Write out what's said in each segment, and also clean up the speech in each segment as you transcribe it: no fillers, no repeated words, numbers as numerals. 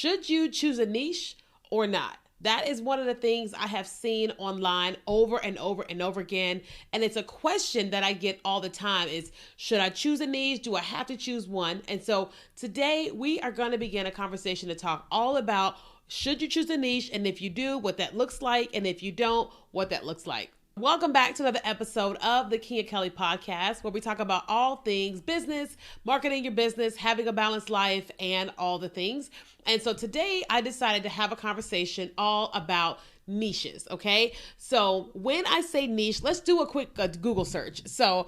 Should you choose a niche or not? That is one of the things I have seen online over and over and over again. And it's a question that I get all the time is, should I choose a niche? Do I have to choose one? And so today we are going to begin a conversation to talk all about, should you choose a niche? And if you do, what that looks like. And if you don't, what that looks like. Welcome back to another episode of the Kia Kelly podcast, where we talk about all things business, marketing your business, having a balanced life, and all the things. And so today I decided to have a conversation all about niches. Okay. So when I say niche, let's do a quick Google search. So,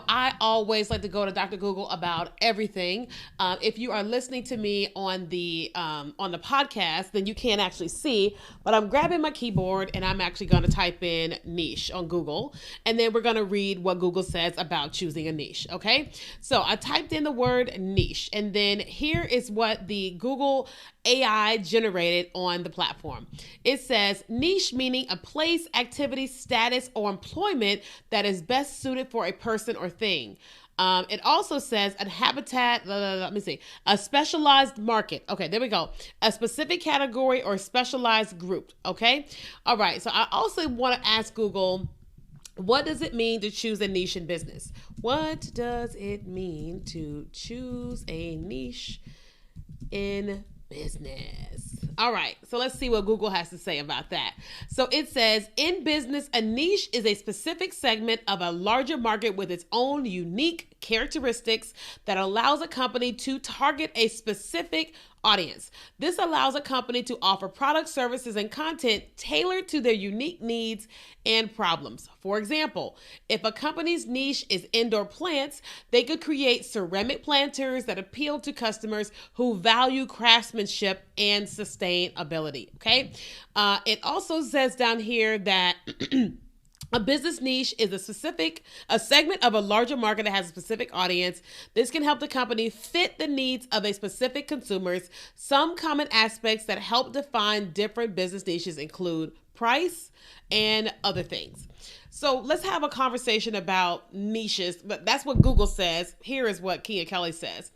I always like to go to Dr. Google about everything. If you are listening to me on the podcast, then you can't actually see, but I'm grabbing my keyboard and I'm actually going to type in niche on Google. And then we're going to read what Google says about choosing a niche. Okay. So I typed in the word niche, and then here is what the Google AI generated on the platform. It says niche meaning a place, activity, status, or employment that is best suited for a person or thing. It also says a habitat, a specialized market. Okay, there we go. A specific category or specialized group. Okay. All right. So I also want to ask Google, what does it mean to choose a niche in business? What does it mean to choose a niche in business? All right, so let's see what Google has to say about that. So it says, in business, a niche is a specific segment of a larger market with its own unique characteristics that allows a company to target a specific audience. This allows a company to offer products, services, and content tailored to their unique needs and problems. For example, if a company's niche is indoor plants, they could create ceramic planters that appeal to customers who value craftsmanship and sustainability. Okay. It also says down here that a business niche is a segment of a larger market that has a specific audience. This can help the company fit the needs of a specific consumers. Some common aspects that help define different business niches include price and other things. So let's have a conversation about niches, but that's what Google says. Here is what Kia Kelly says.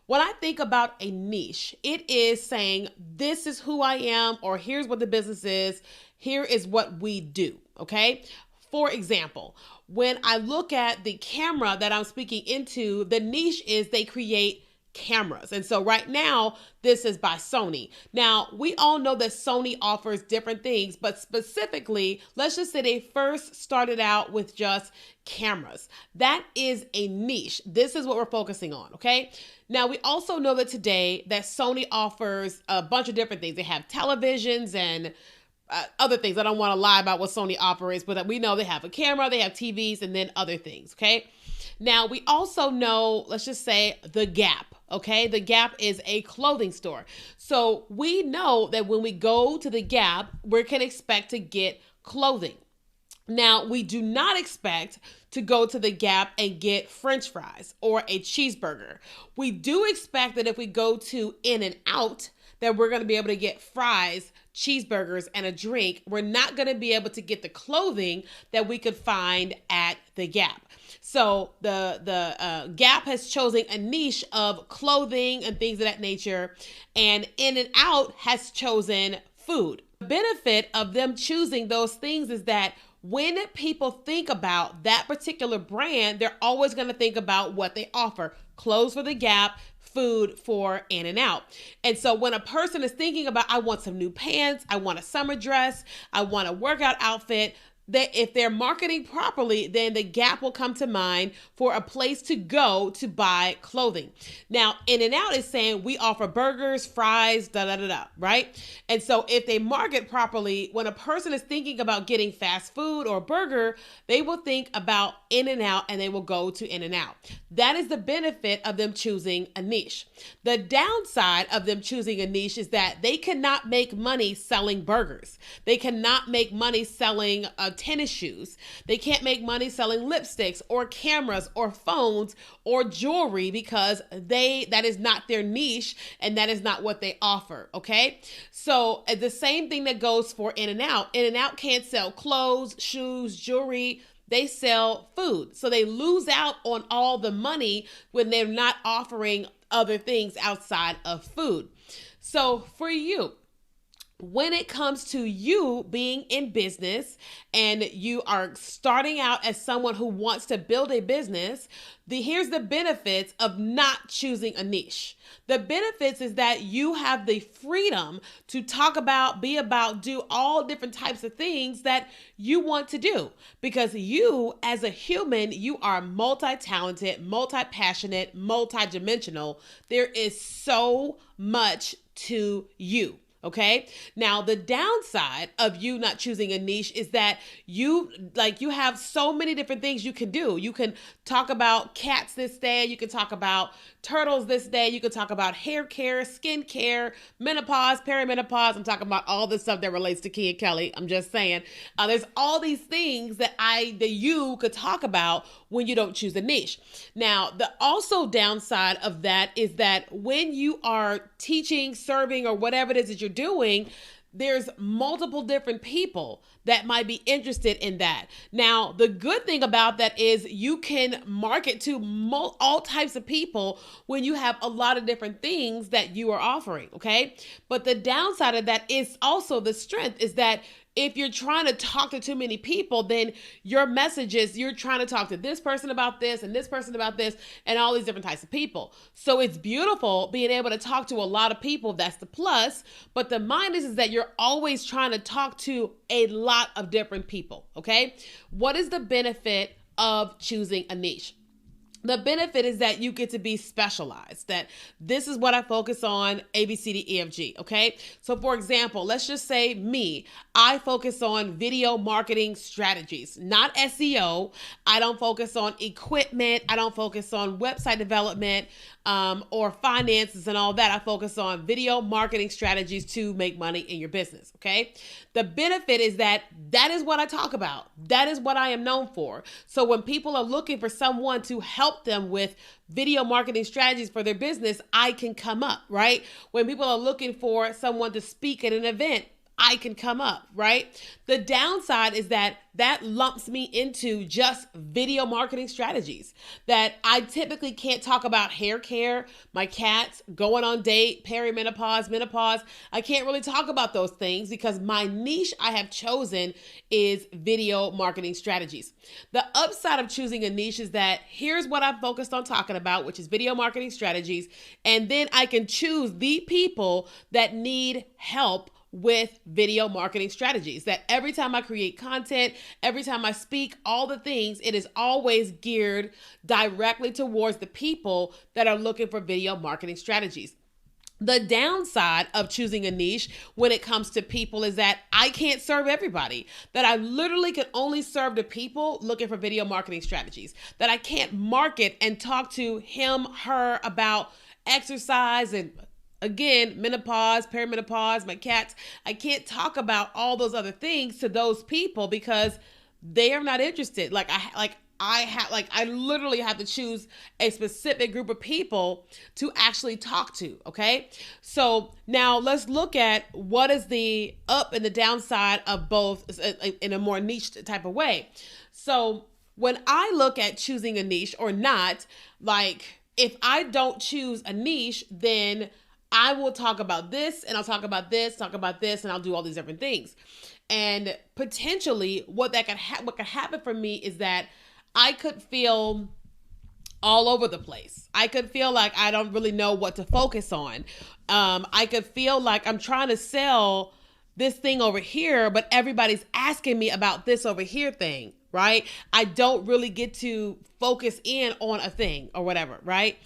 When I think about a niche, it is saying, this is who I am, or here's what the business is. Here is what we do. Okay. For example, when I look at the camera that I'm speaking into, the niche is they create cameras. And so right now, this is by Sony. Now, we all know that Sony offers different things, but specifically, let's just say they first started out with just cameras. That is a niche. This is what we're focusing on, okay? Now, we also know that today that Sony offers a bunch of different things. They have televisions and other things. I don't want to lie about what Sony operates, but we know they have a camera, they have TVs, and then other things, okay? Now, we also know, let's just say, The Gap, okay? The Gap is a clothing store. So we know that when we go to The Gap, we can expect to get clothing. Now, we do not expect to go to The Gap and get French fries or a cheeseburger. We do expect that if we go to In-N-Out, that we're going to be able to get fries, cheeseburgers, and a drink. We're not going to be able to get the clothing that we could find at The Gap. So the Gap has chosen a niche of clothing and things of that nature, and In-N-Out has chosen food. The benefit of them choosing those things is that when people think about that particular brand, they're always going to think about what they offer. Clothes for The Gap, food for In-N-Out. And so when a person is thinking about, I want some new pants, I want a summer dress, I want a workout outfit, that if they're marketing properly, then The Gap will come to mind for a place to go to buy clothing. Now, In-N-Out is saying we offer burgers, fries, right? And so if they market properly, when a person is thinking about getting fast food or burger, they will think about In-N-Out and they will go to In-N-Out. That is the benefit of them choosing a niche. The downside of them choosing a niche is that they cannot make money selling burgers. They cannot make money selling tennis shoes. They can't make money selling lipsticks or cameras or phones or jewelry because that is not their niche and that is not what they offer. Okay. So the same thing that goes for In-N-Out. In-N-Out can't sell clothes, shoes, jewelry. They sell food. So they lose out on all the money when they're not offering other things outside of food. So for you, when it comes to you being in business and you are starting out as someone who wants to build a business, here's the benefits of not choosing a niche. The benefits is that you have the freedom to talk about, be about, do all different types of things that you want to do, because you as a human, you are multi-talented, multi-passionate, multi-dimensional. There is so much to you. Okay. Now, the downside of you not choosing a niche is that you have so many different things you can do. You can talk about cats this day. You can talk about turtles this day. You can talk about hair care, skin care, menopause, perimenopause. I'm talking about all the stuff that relates to Kia Kelly. I'm just saying, there's all these things that you could talk about when you don't choose a niche. Now, the also downside of that is that when you are teaching, serving, or whatever it is that you're doing, there's multiple different people that might be interested in that. Now, the good thing about that is you can market to all types of people when you have a lot of different things that you are offering, okay? But the downside of that is also the strength is that if you're trying to talk to too many people, then your messages, you're trying to talk to this person about this and this person about this and all these different types of people. So it's beautiful being able to talk to a lot of people. That's the plus. But the minus is that you're always trying to talk to a lot of different people. Okay. What is the benefit of choosing a niche? The benefit is that you get to be specialized, that this is what I focus on, A, B, C, D, E, F, G, okay? So for example, let's just say me, I focus on video marketing strategies, not SEO. I don't focus on equipment. I don't focus on website development or finances and all that. I focus on video marketing strategies to make money in your business, okay? The benefit is that is what I talk about. That is what I am known for. So when people are looking for someone to help them with video marketing strategies for their business, I can come up, right? When people are looking for someone to speak at an event, I can come up, right? The downside is that lumps me into just video marketing strategies, that I typically can't talk about hair care, my cats, going on date, perimenopause, menopause. I can't really talk about those things because my niche I have chosen is video marketing strategies. The upside of choosing a niche is that here's what I'm focused on talking about, which is video marketing strategies. And then I can choose the people that need help with video marketing strategies, that every time I create content, every time I speak, all the things, it is always geared directly towards the people that are looking for video marketing strategies. The downside of choosing a niche when it comes to people is that I can't serve everybody, that I literally can only serve the people looking for video marketing strategies, that I can't market and talk to him, her about exercise and again, menopause, perimenopause, my cats. I can't talk about all those other things to those people because they are not interested. I literally have to choose a specific group of people to actually talk to. Okay. So now let's look at what is the up and the downside of both in a more niche type of way. So when I look at choosing a niche or not, like if I don't choose a niche, then I will talk about this and I'll talk about this, and I'll do all these different things. And potentially what could happen for me is that I could feel all over the place. I could feel like I don't really know what to focus on. I could feel like I'm trying to sell this thing over here, but everybody's asking me about this over here thing, right? I don't really get to focus in on a thing or whatever, right?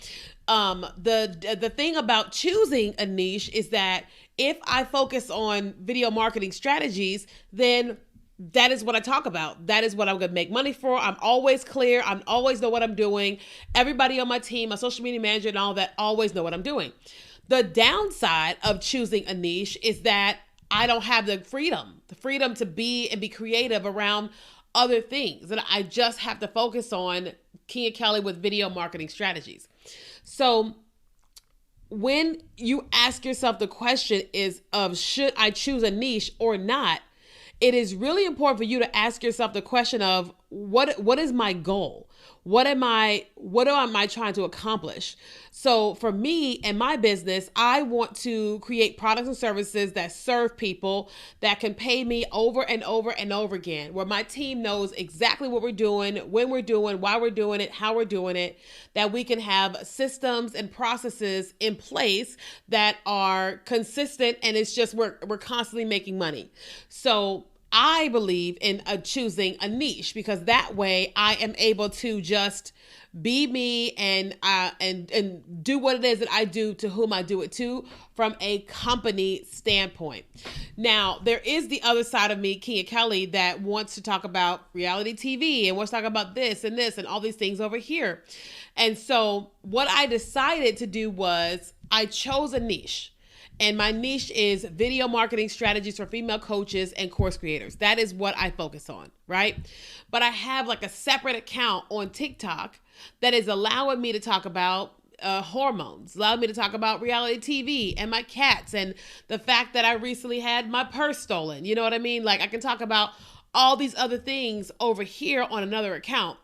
The thing about choosing a niche is that if I focus on video marketing strategies, then that is what I talk about. That is what I'm going to make money for. I'm always clear. I always know what I'm doing. Everybody on my team, my social media manager and all that always know what I'm doing. The downside of choosing a niche is that I don't have the freedom to be and be creative around other things. And I just have to focus on Kia Kelly with video marketing strategies. So when you ask yourself the question is of should I choose a niche or not, it is really important for you to ask yourself the question of what is my goal? What am I trying to accomplish? So for me and my business, I want to create products and services that serve people, that can pay me over and over and over again, where my team knows exactly what we're doing, when we're doing, why we're doing it, how we're doing it, that we can have systems and processes in place that are consistent, and it's just we're constantly making money. So I believe in choosing a niche, because that way I am able to just be me and do what it is that I do to whom I do it to from a company standpoint. Now, there is the other side of me, Kia Kelly, that wants to talk about reality TV and wants to talk about this and all these things over here. And so what I decided to do was I chose a niche. And my niche is video marketing strategies for female coaches and course creators. That is what I focus on, right? But I have like a separate account on TikTok that is allowing me to talk about hormones, allowing me to talk about reality TV and my cats and the fact that I recently had my purse stolen. You know what I mean? Like, I can talk about all these other things over here on another account.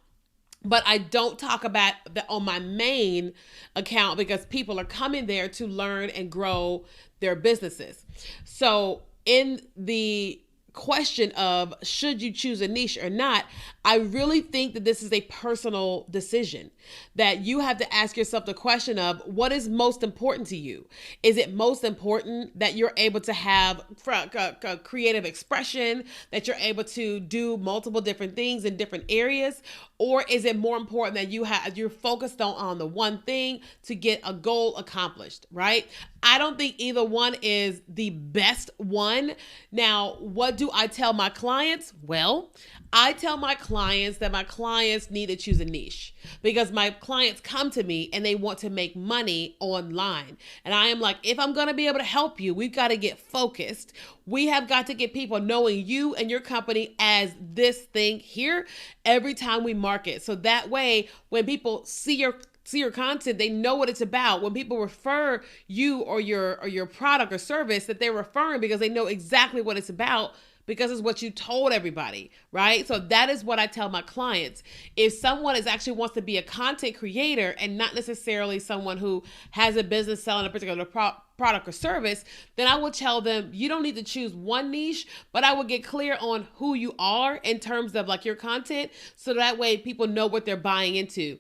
But I don't talk about that on my main account, because people are coming there to learn and grow their businesses. So in the question of should you choose a niche or not, I really think that this is a personal decision, that you have to ask yourself the question of what is most important to you. Is it most important that you're able to have a creative expression, that you're able to do multiple different things in different areas? Or is it more important that you're focused on the one thing to get a goal accomplished, right? I don't think either one is the best one. Now, what do I tell my clients? Well, I tell my clients that my clients need to choose a niche, because my clients come to me and they want to make money online. And I am like, if I'm going to be able to help you, we've got to get focused. We have got to get people knowing you and your company as this thing here every time we market. So that way, when people see your content, they know what it's about. When people refer you or your product or service, that they're referring because they know exactly what it's about, because it's what you told everybody, right? So that is what I tell my clients. If someone actually wants to be a content creator and not necessarily someone who has a business selling a particular product or service, then I will tell them you don't need to choose one niche, but I will get clear on who you are in terms of like your content, so that way people know what they're buying into.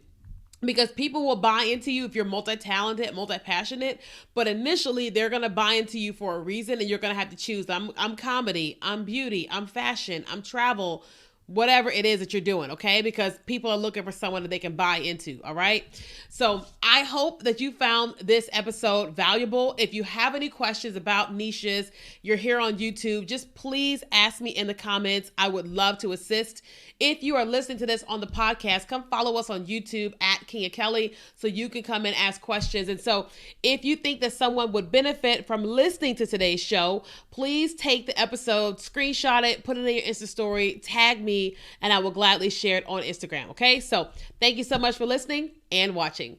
Because people will buy into you if you're multi-talented, multi-passionate, but initially they're going to buy into you for a reason, and you're going to have to choose. I'm comedy, I'm beauty, I'm fashion, I'm travel, whatever it is that you're doing, okay? Because people are looking for someone that they can buy into, all right? So I hope that you found this episode valuable. If you have any questions about niches, you're here on YouTube, just please ask me in the comments. I would love to assist. If you are listening to this on the podcast, come follow us on YouTube at Kia Kelly, so you can come and ask questions. And so if you think that someone would benefit from listening to today's show, please take the episode, screenshot it, put it in your Insta story, tag me, and I will gladly share it on Instagram. Okay, so thank you so much for listening and watching.